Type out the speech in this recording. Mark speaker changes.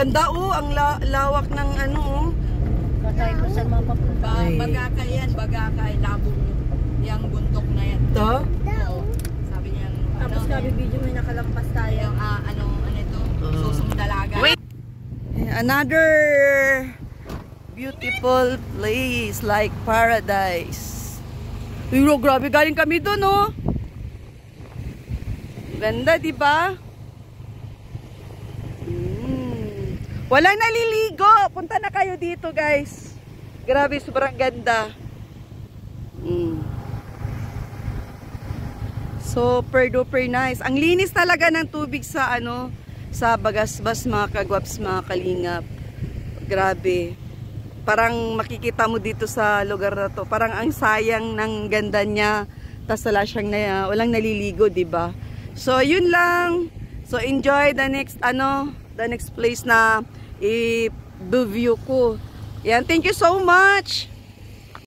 Speaker 1: ganda oh, ang lawak ng ano oh.
Speaker 2: Katay ko sa mga papunta.
Speaker 3: Bagakay yan, bagakay, labong yung buntok na yan.
Speaker 1: Ito?
Speaker 3: Oo. Sabi niya,
Speaker 2: Tapos sabi video may nakalampas tayo.
Speaker 3: yung ano ito, susong dalaga.
Speaker 1: Wait! Another beautiful place like paradise. Pero grabe, galing kami doon oh. Ganda, di ba? Walang naliligo. Punta na kayo dito, guys. Grabe, sobrang ganda. Super duper nice. Ang linis talaga ng tubig sa ano, sa Bagasbas, mga kagwaps, mga kalingap. Grabe. Parang makikita mo dito sa lugar na to. Parang ang sayang ng ganda niya. Tas wala siyang walang naliligo, 'di ba? So yun lang. So enjoy the next place na i-review ko. Yan, thank you so much.